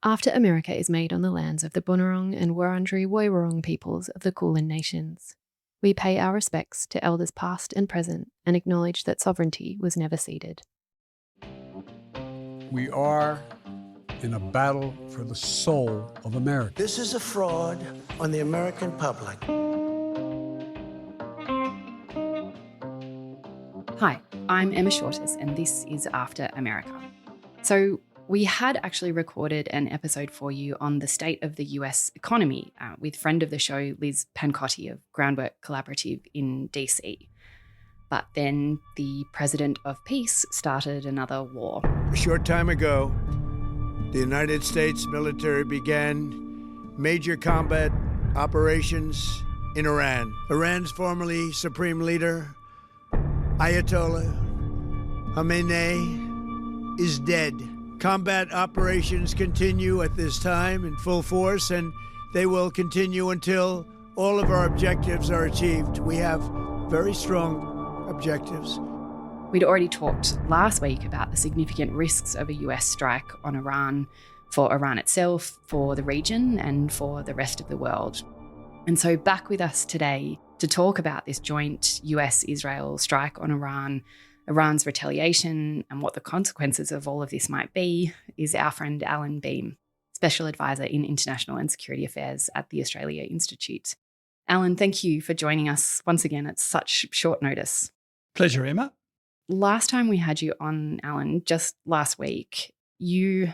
After America is made on the lands of the Bunurong and Wurundjeri Woiwurrung peoples of the Kulin Nations, we pay our respects to elders past and present and acknowledge that sovereignty was never ceded. We are in a battle for the soul of America. This is a fraud on the American public. Hi, I'm Emma Shortis, and this is After America. So we had actually recorded an episode for you on the state of the US economy with friend of the show, Liz Pancotti of Groundwork Collaborative in DC. But then the president of peace started another war. A short time ago, the United States military began major combat operations in Iran. Iran's formerly supreme leader, Ayatollah Khamenei, is dead. Combat operations continue at this time in full force, and they will continue until all of our objectives are achieved. We have very strong objectives. We'd already talked last week about the significant risks of a US strike on Iran for Iran itself, for the region, and for the rest of the world. And so back with us today to talk about this joint US-Israel strike on Iran, Iran's retaliation, and what the consequences of all of this might be, is our friend Allan Behm, Special Advisor in International and Security Affairs at the Australia Institute. Allan, thank you for joining us once again at such short notice. Pleasure, Emma. Last time we had you on, Allan, just last week, you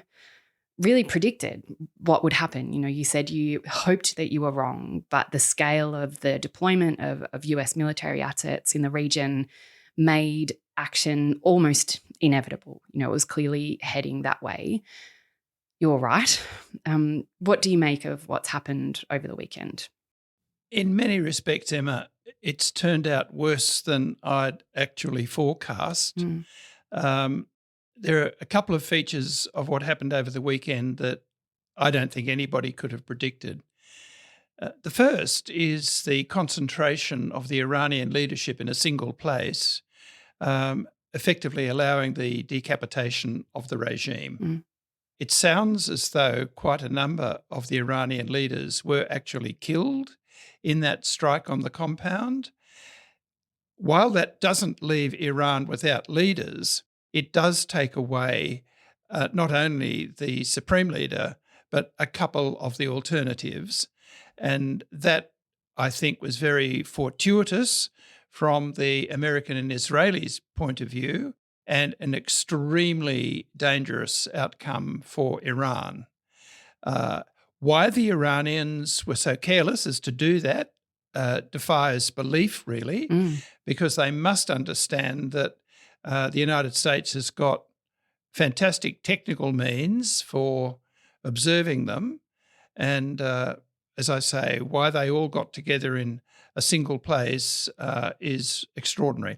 really predicted what would happen. You know, you said you hoped that you were wrong, but the scale of the deployment of US military assets in the region made action almost inevitable. You know, it was clearly heading that way. You're right. What do you make of what's happened over the weekend? In many respects, Emma, it's turned out worse than I'd actually forecast. There are a couple of features of what happened over the weekend that I don't think anybody could have predicted. The first is the concentration of the Iranian leadership in a single place, effectively allowing the decapitation of the regime. It sounds as though quite a number of the Iranian leaders were actually killed in that strike on the compound. While that doesn't leave Iran without leaders, it does take away not only the supreme leader, but a couple of the alternatives. And that, I think, was very fortuitous from the American and Israelis' point of view, and an extremely dangerous outcome for Iran. Why the Iranians were so careless as to do that defies belief, really, because they must understand that the United States has got fantastic technical means for observing them. And as I say, why they all got together in a single place is extraordinary.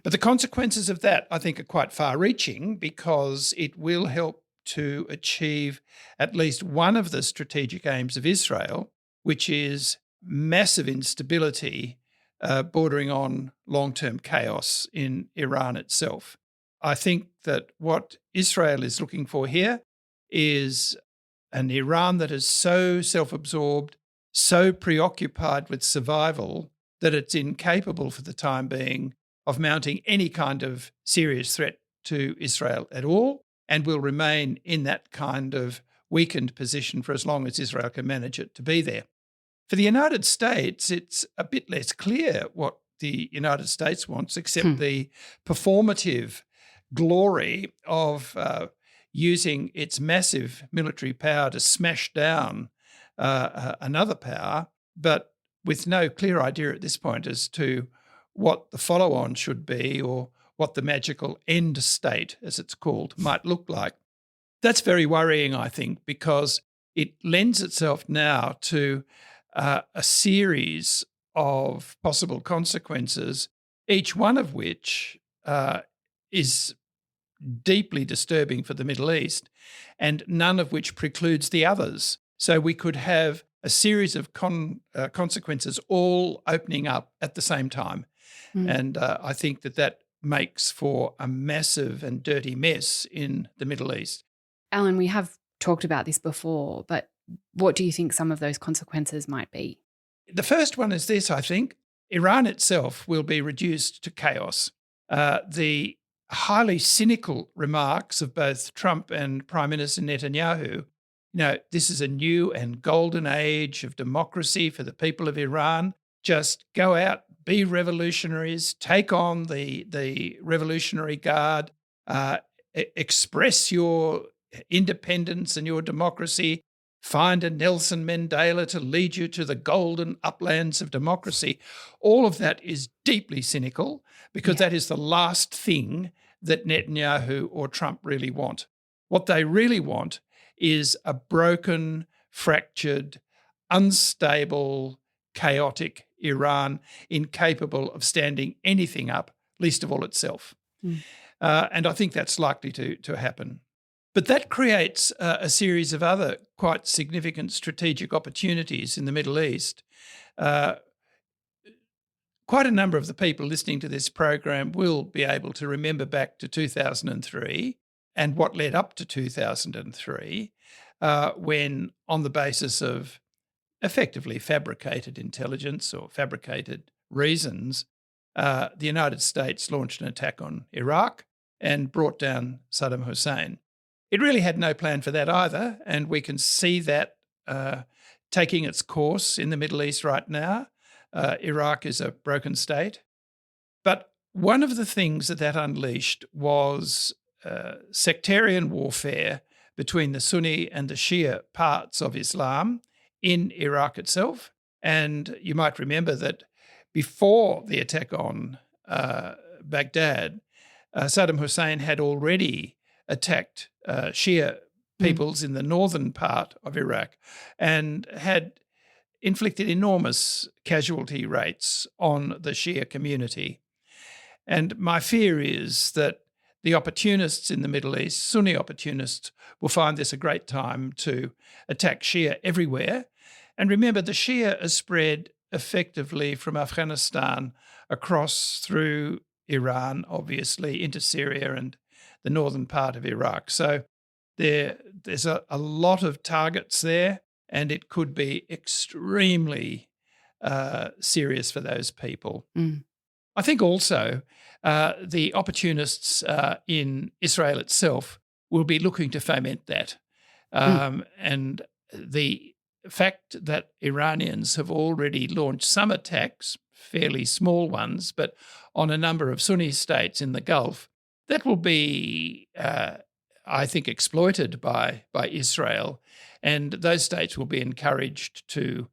But the consequences of that, I think, are quite far-reaching, because it will help to achieve at least one of the strategic aims of Israel, which is massive instability bordering on long-term chaos in Iran itself. I think that what Israel is looking for here is an Iran that is so self-absorbed, so preoccupied with survival, that it's incapable for the time being of mounting any kind of serious threat to Israel at all, and will remain in that kind of weakened position for as long as Israel can manage it to be there. For the United States, it's a bit less clear what the United States wants, except the performative glory of using its massive military power to smash down another power, but with no clear idea at this point as to what the follow-on should be, or what the magical end state, as it's called, might look like. That's very worrying, I think, because it lends itself now to a series of possible consequences, each one of which is deeply disturbing for the Middle East, and none of which precludes the others. So we could have a series of consequences all opening up at the same time. And I think that makes for a massive and dirty mess in the Middle East. Allan, we have talked about this before, but what do you think some of those consequences might be? The first one is this, I think. Iran itself will be reduced to chaos. The highly cynical remarks of both Trump and Prime Minister Netanyahu, this is a new and golden age of democracy for the people of Iran. Just go out, be revolutionaries, take on the Revolutionary Guard, express your independence and your democracy, find a Nelson Mandela to lead you to the golden uplands of democracy. All of that is deeply cynical because that is the last thing that Netanyahu or Trump really want. What they really want is a broken, fractured, unstable, chaotic Iran incapable of standing anything up, least of all itself. And I think that's likely to happen. But that creates a series of other quite significant strategic opportunities in the Middle East. Quite a number of the people listening to this program will be able to remember back to 2003 and what led up to 2003, when, on the basis of effectively fabricated intelligence or fabricated reasons, the United States launched an attack on Iraq and brought down Saddam Hussein. It really had no plan for that either, and we can see that taking its course in the Middle East right now. Iraq is a broken state. But one of the things that unleashed was sectarian warfare between the Sunni and the Shia parts of Islam in Iraq itself. And you might remember that before the attack on Baghdad, Saddam Hussein had already attacked Shia peoples in the northern part of Iraq and had inflicted enormous casualty rates on the Shia community. And my fear is that the opportunists in the Middle East, Sunni opportunists, will find this a great time to attack Shia everywhere. And remember, the Shia are spread effectively from Afghanistan across through Iran, obviously, into Syria and the northern part of Iraq. So there's a lot of targets there, and it could be extremely serious for those people. I think also the opportunists in Israel itself will be looking to foment that. And the fact that Iranians have already launched some attacks, fairly small ones, but on a number of Sunni states in the Gulf, that will be, I think, exploited by Israel. And those states will be encouraged to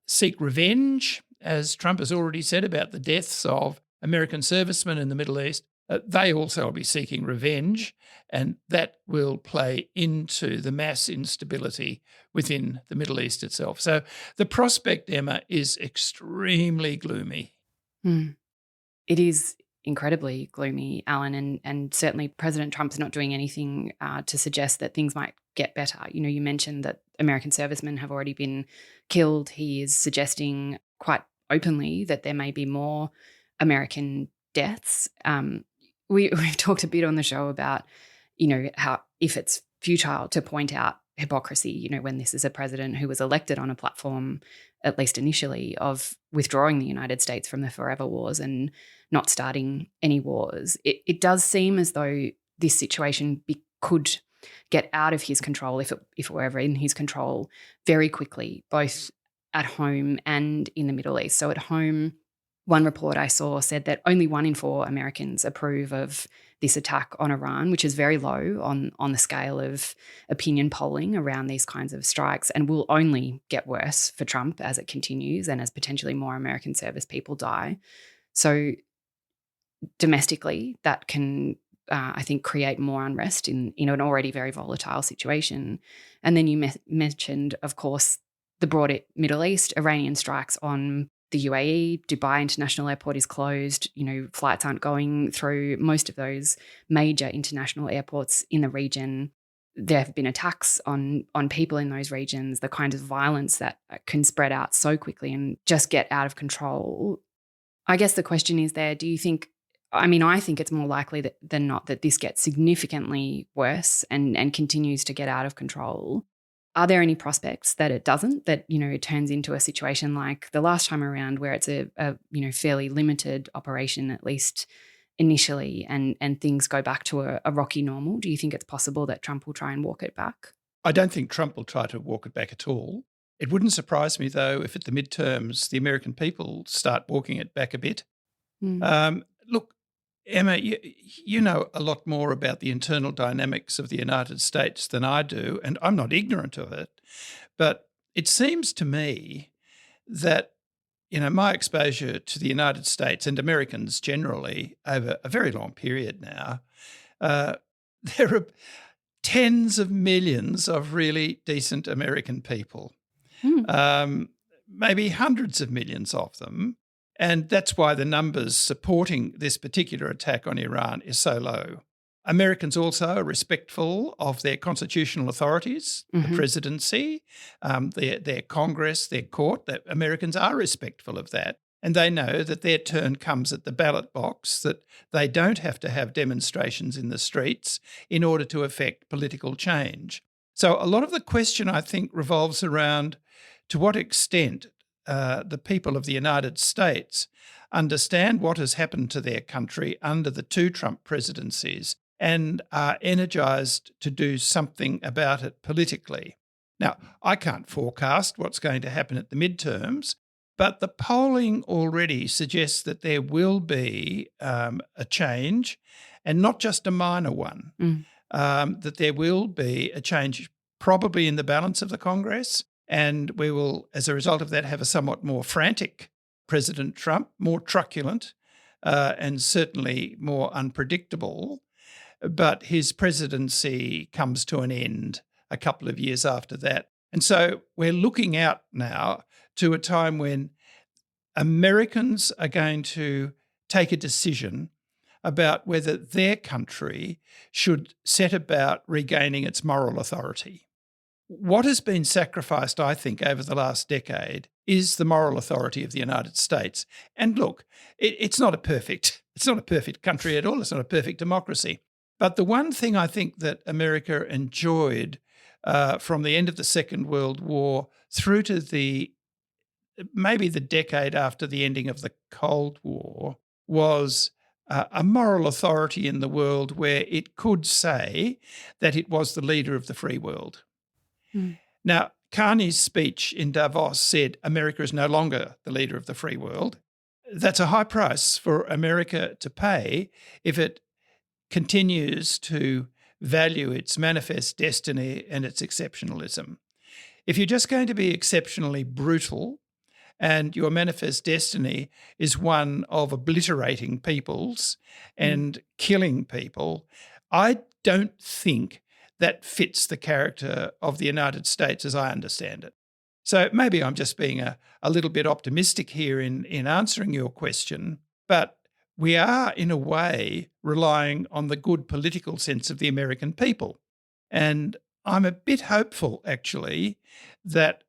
seek revenge, as Trump has already said about the deaths of American servicemen in the Middle East. They also will be seeking revenge, and that will play into the mass instability within the Middle East itself. So the prospect, Emma, is extremely gloomy. It is incredibly gloomy, Allan, and certainly President Trump is not doing anything to suggest that things might get better. You mentioned that American servicemen have already been killed. He is suggesting quite openly that there may be more American deaths. We've talked a bit on the show about, how if it's futile to point out hypocrisy, when this is a president who was elected on a platform, at least initially, of withdrawing the United States from the forever wars and not starting any wars. It does seem as though this situation could get out of his control, if it were ever in his control, very quickly, both at home and in the Middle East. So at home, one report I saw said that only 1 in 4 Americans approve of this attack on Iran, which is very low on the scale of opinion polling around these kinds of strikes, and will only get worse for Trump as it continues and as potentially more American service people die. So domestically, that can, I think, create more unrest in an already very volatile situation. And then you mentioned, of course, the broader Middle East, Iranian strikes on the UAE. Dubai International Airport is closed. Flights aren't going through most of those major international airports in the region. There have been attacks on people in those regions, the kind of violence that can spread out so quickly and just get out of control. I guess the question is there, do you think I mean, I think it's more likely than not that this gets significantly worse and continues to get out of control. Are there any prospects that it doesn't, that, it turns into a situation like the last time around where it's a fairly limited operation, at least initially, and things go back to a rocky normal? Do you think it's possible that Trump will try and walk it back? I don't think Trump will try to walk it back at all. It wouldn't surprise me, though, if at the midterms the American people start walking it back a bit. Look, Emma, you know a lot more about the internal dynamics of the United States than I do, and I'm not ignorant of it. But it seems to me that, my exposure to the United States and Americans generally over a very long period now, there are tens of millions of really decent American people, maybe hundreds of millions of them. And that's why the numbers supporting this particular attack on Iran is so low. Americans also are respectful of their constitutional authorities, the presidency, their Congress, their court. That Americans are respectful of that. And they know that their turn comes at the ballot box, that they don't have to have demonstrations in the streets in order to effect political change. So a lot of the question, I think, revolves around to what extent the people of the United States understand what has happened to their country under the two Trump presidencies and are energised to do something about it politically. Now, I can't forecast what's going to happen at the midterms, but the polling already suggests that there will be a change, and not just a minor one, that there will be a change probably in the balance of the Congress. And we will, as a result of that, have a somewhat more frantic President Trump, more truculent and certainly more unpredictable. But his presidency comes to an end a couple of years after that. And so we're looking out now to a time when Americans are going to take a decision about whether their country should set about regaining its moral authority. What has been sacrificed, I think, over the last decade is the moral authority of the United States. And look, it's not a perfect country at all. It's not a perfect democracy. But the one thing I think that America enjoyed from the end of the Second World War through to maybe the decade after the ending of the Cold War was a moral authority in the world where it could say that it was the leader of the free world. Now, Carney's speech in Davos said America is no longer the leader of the free world. That's a high price for America to pay if it continues to value its manifest destiny and its exceptionalism. If you're just going to be exceptionally brutal and your manifest destiny is one of obliterating peoples and killing people, I don't think that fits the character of the United States as I understand it. So maybe I'm just being a little bit optimistic here in answering your question, but we are in a way relying on the good political sense of the American people. And I'm a bit hopeful, actually, that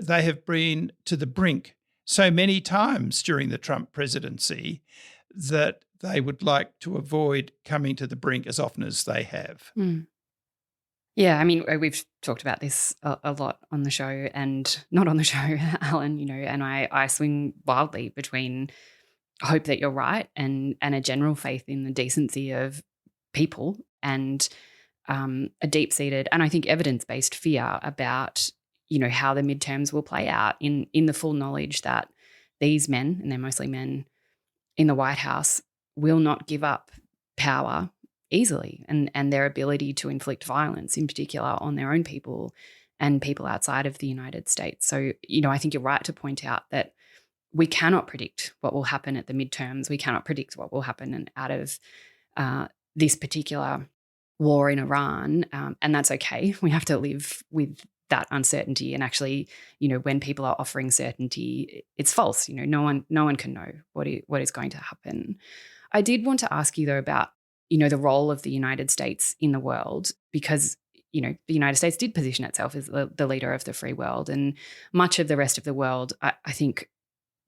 they have been to the brink so many times during the Trump presidency that they would like to avoid coming to the brink as often as they have. Yeah, I mean, we've talked about this a lot on the show and not on the show, Allan, and I swing wildly between hope that you're right and a general faith in the decency of people and a deep-seated and I think evidence-based fear about, how the midterms will play out in the full knowledge that these men, and they're mostly men in the White House, will not give up power easily and their ability to inflict violence in particular on their own people and people outside of the United States. So, I think you're right to point out that we cannot predict what will happen at the midterms. We cannot predict what will happen out of this particular war in Iran. And that's okay. We have to live with that uncertainty. And actually, when people are offering certainty, it's false. No one can know what is going to happen. I did want to ask you though about the role of the United States in the world, because, the United States did position itself as the leader of the free world. And much of the rest of the world, I think,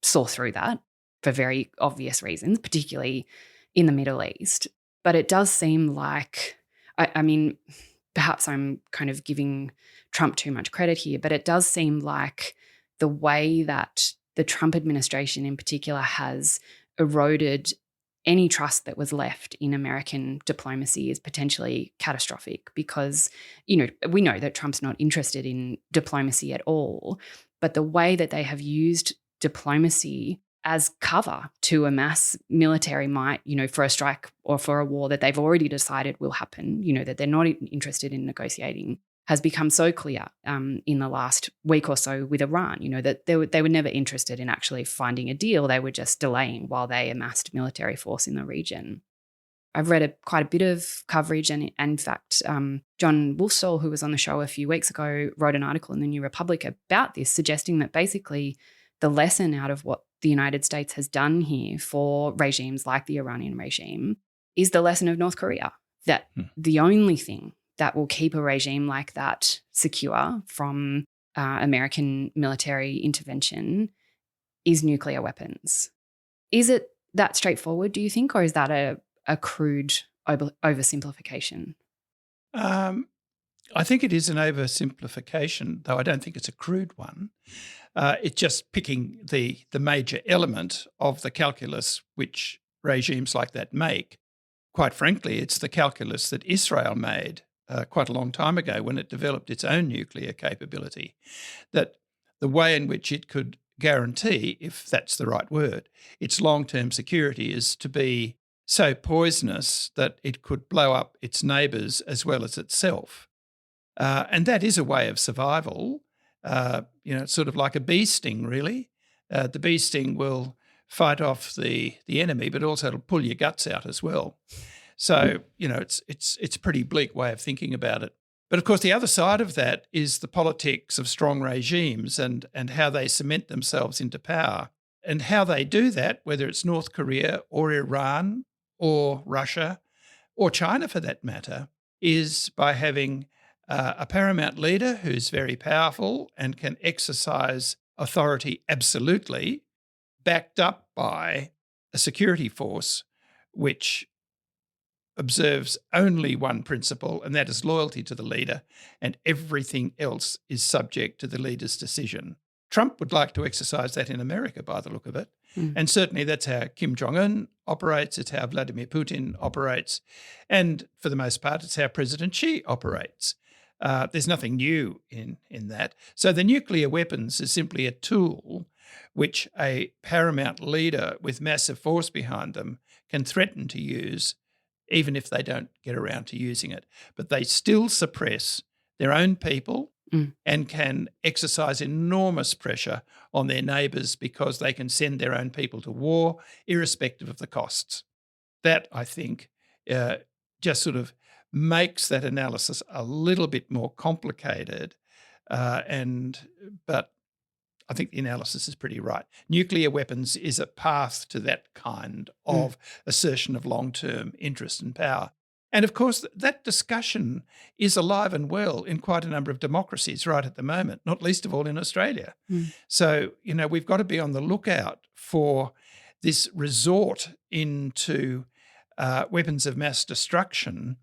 saw through that for very obvious reasons, particularly in the Middle East. But it does seem like, I mean, perhaps I'm kind of giving Trump too much credit here, but it does seem like the way that the Trump administration in particular has eroded any trust that was left in American diplomacy is potentially catastrophic because, we know that Trump's not interested in diplomacy at all, but the way that they have used diplomacy as cover to amass military might, for a strike or for a war that they've already decided will happen, that they're not interested in negotiating, has become so clear in the last week or so with Iran, that they were never interested in actually finding a deal. They were just delaying while they amassed military force in the region. I've read quite a bit of coverage, and in fact, John Wolfstall, who was on the show a few weeks ago, wrote an article in the New Republic about this, suggesting that basically the lesson out of what the United States has done here for regimes like the Iranian regime is the lesson of North Korea, that the only thing that will keep a regime like that secure from American military intervention is nuclear weapons. Is it that straightforward, do you think, or is that a crude oversimplification? I think it is an oversimplification, though I don't think it's a crude one. It's just picking the major element of the calculus which regimes like that make. Quite frankly, it's the calculus that Israel made quite a long time ago when it developed its own nuclear capability, that the way in which it could guarantee, if that's the right word, its long-term security is to be so poisonous that it could blow up its neighbours as well as itself. And that is a way of survival. It's sort of like a bee sting, really. The bee sting will fight off the enemy, but also it'll pull your guts out as well. So, it's a pretty bleak way of thinking about it. But of course, the other side of that is the politics of strong regimes and how they cement themselves into power. And how they do that, whether it's North Korea or Iran or Russia or China for that matter, is by having a paramount leader who's very powerful and can exercise authority absolutely, backed up by a security force which observes only one principle, and that is loyalty to the leader, and everything else is subject to the leader's decision. Trump would like to exercise that in America by the look of it. And certainly that's how Kim Jong-un operates, it's how Vladimir Putin operates, and for the most part it's how President Xi operates. There's nothing new in that. So the nuclear weapons is simply a tool which a paramount leader with massive force behind them can threaten to use, even if they don't get around to using it. But they still suppress their own people and can exercise enormous pressure on their neighbours because they can send their own people to war, irrespective of the costs. That, I think, just sort of makes that analysis a little bit more complicated, but I think the analysis is pretty right. Nuclear weapons is a path to that kind of assertion of long-term interest and power. And of course, that discussion is alive and well in quite a number of democracies right at the moment, not least of all in Australia. So, we've got to be on the lookout for this resort into weapons of mass destruction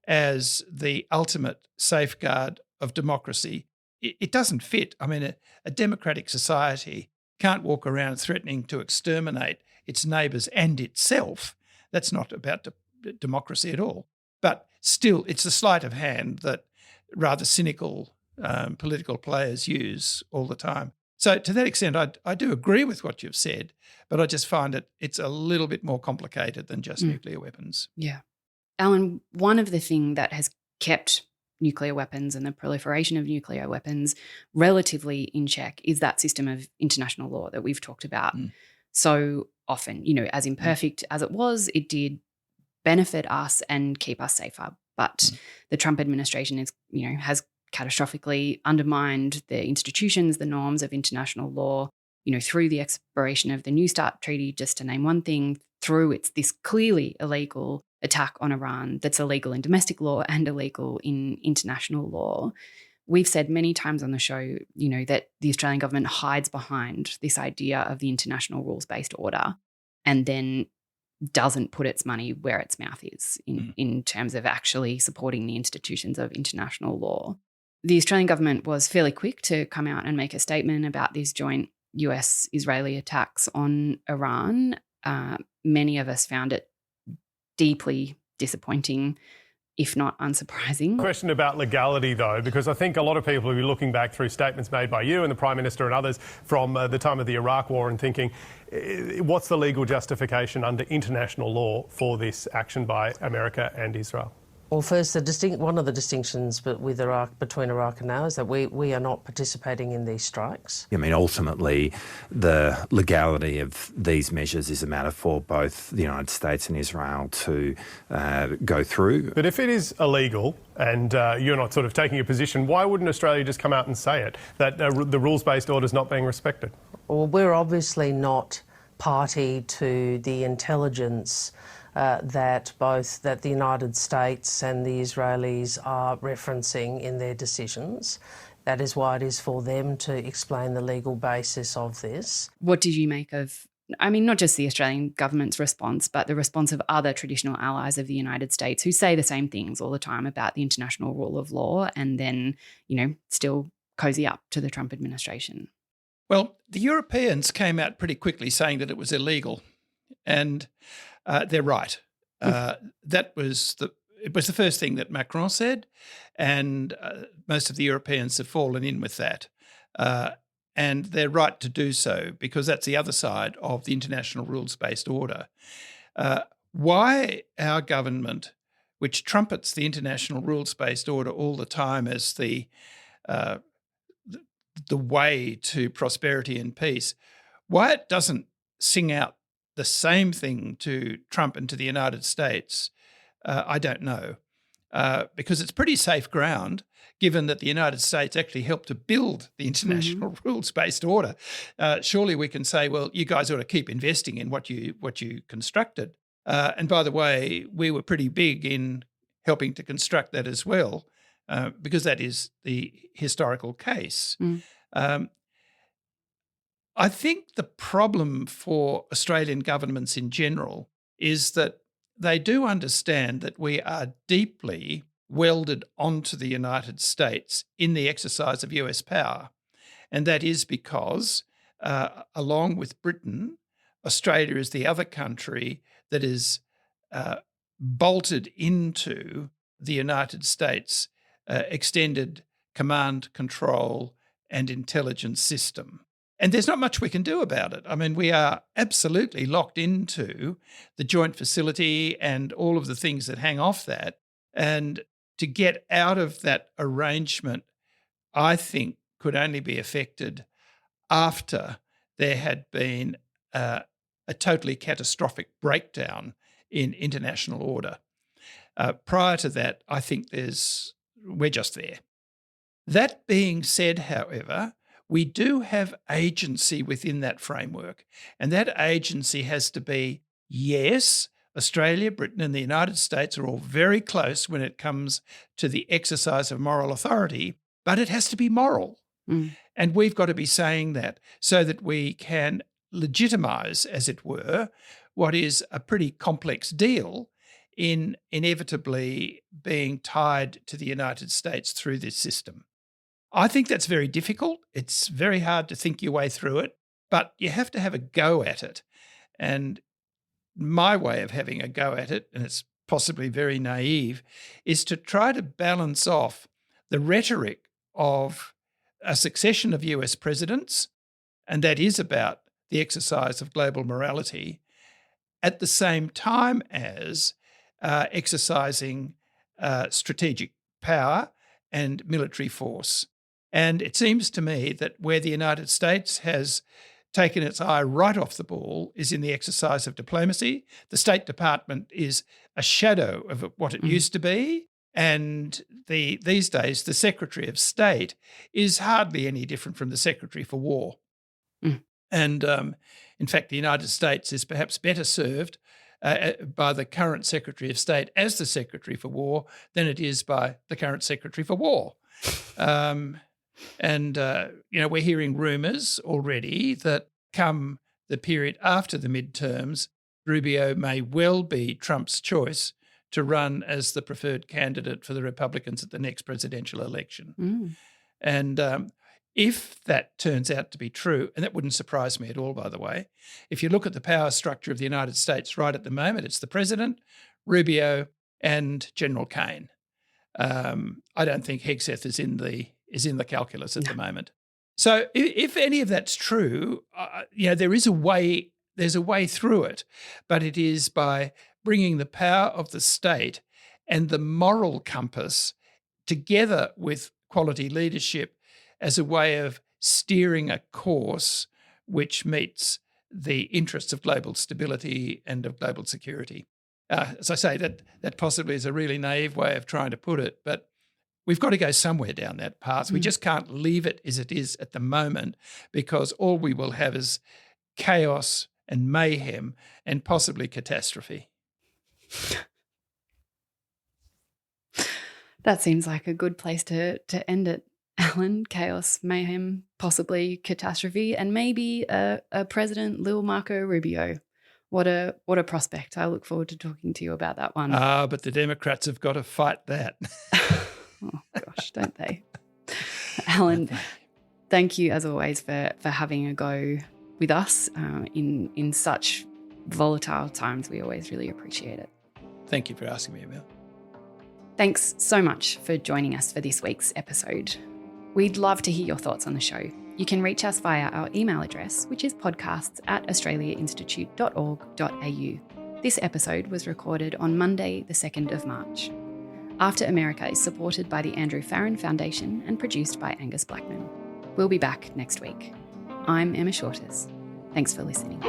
as the ultimate safeguard of democracy. It doesn't fit. I mean, a democratic society can't walk around threatening to exterminate its neighbours and itself. That's not about democracy at all. But still, it's a sleight of hand that rather cynical political players use all the time. So to that extent, I do agree with what you've said, but I just find it's a little bit more complicated than just nuclear weapons. Yeah. Allan, one of the things that has kept nuclear weapons and the proliferation of nuclear weapons relatively in check is that system of international law that we've talked about so often. As imperfect as it was, it did benefit us and keep us safer. But the Trump administration has catastrophically undermined the institutions, the norms of international law, through the expiration of the New START Treaty, just to name one thing, through this clearly illegal attack on Iran that's illegal in domestic law and illegal in international law. We've said many times on the show, that the Australian government hides behind this idea of the international rules-based order and then doesn't put its money where its mouth is in terms of actually supporting the institutions of international law. The Australian government was fairly quick to come out and make a statement about these joint US-Israeli attacks on Iran. Many of us found it deeply disappointing, if not unsurprising. Question about legality, though, because I think a lot of people will be looking back through statements made by you and the Prime Minister and others from the time of the Iraq War and thinking, what's the legal justification under international law for this action by America and Israel? Well, first, one of the distinctions between Iraq and now is that we are not participating in these strikes. I mean, ultimately, the legality of these measures is a matter for both the United States and Israel to go through. But if it is illegal and you're not sort of taking a position, why wouldn't Australia just come out and say it, that the rules-based order is not being respected? Well, we're obviously not party to the intelligence that the United States and the Israelis are referencing in their decisions. That is why it is for them to explain the legal basis of this. What did you make of, I mean, not just the Australian government's response, but the response of other traditional allies of the United States who say the same things all the time about the international rule of law and then, still cozy up to the Trump administration? Well, the Europeans came out pretty quickly saying that it was illegal, and they're right. It was the first thing that Macron said, and most of the Europeans have fallen in with that. And they're right to do so because that's the other side of the international rules-based order. Why our government, which trumpets the international rules-based order all the time as the way to prosperity and peace, why it doesn't sing out the same thing to Trump and to the United States, I don't know, because it's pretty safe ground, given that the United States actually helped to build the international rules-based order. Surely we can say, well, you guys ought to keep investing in what you constructed. And by the way, we were pretty big in helping to construct that as well, because that is the historical case. I think the problem for Australian governments in general is that they do understand that we are deeply welded onto the United States in the exercise of US power. And that is because, along with Britain, Australia is the other country that is bolted into the United States extended command, control, and intelligence system. And there's not much we can do about it. I mean, we are absolutely locked into the joint facility and all of the things that hang off that. And to get out of that arrangement, I think, could only be effected after there had been a totally catastrophic breakdown in international order. Prior to that, I think we're just there. That being said, however, we do have agency within that framework, and that agency has to be, yes, Australia, Britain and the United States are all very close when it comes to the exercise of moral authority, but it has to be moral. And we've got to be saying that so that we can legitimise, as it were, what is a pretty complex deal in inevitably being tied to the United States through this system. I think that's very difficult. It's very hard to think your way through it, but you have to have a go at it. And my way of having a go at it, and it's possibly very naive, is to try to balance off the rhetoric of a succession of US presidents, and that is about the exercise of global morality, at the same time as exercising strategic power and military force. And it seems to me that where the United States has taken its eye right off the ball is in the exercise of diplomacy. The State Department is a shadow of what it used to be. And these days, the Secretary of State is hardly any different from the Secretary for War. And in fact, the United States is perhaps better served by the current Secretary of State as the Secretary for War than it is by the current Secretary for War. We're hearing rumours already that come the period after the midterms, Rubio may well be Trump's choice to run as the preferred candidate for the Republicans at the next presidential election. And if that turns out to be true, and that wouldn't surprise me at all, by the way, if you look at the power structure of the United States right at the moment, it's the president, Rubio, and General Cain. I don't think Hegseth is in the calculus at the moment. So if any of that's true, there is a way. There's a way through it, but it is by bringing the power of the state and the moral compass together with quality leadership as a way of steering a course which meets the interests of global stability and of global security. As I say, that possibly is a really naive way of trying to put it, but we've got to go somewhere down that path. We just can't leave it as it is at the moment, because all we will have is chaos and mayhem and possibly catastrophe. That seems like a good place to end it, Allan. Chaos, mayhem, possibly catastrophe, and maybe a President Lil Marco Rubio. What a prospect. I look forward to talking to you about that one. But the Democrats have got to fight that. Oh, gosh, don't they? Allan, thank you as always for having a go with us in such volatile times. We always really appreciate it. Thank you for asking me, Emil. Thanks so much for joining us for this week's episode. We'd love to hear your thoughts on the show. You can reach us via our email address, which is podcasts@australiainstitute.org.au. This episode was recorded on Monday, the 2nd of March. After America is supported by the Andrew Farron Foundation and produced by Angus Blackman. We'll be back next week. I'm Emma Shortis. Thanks for listening.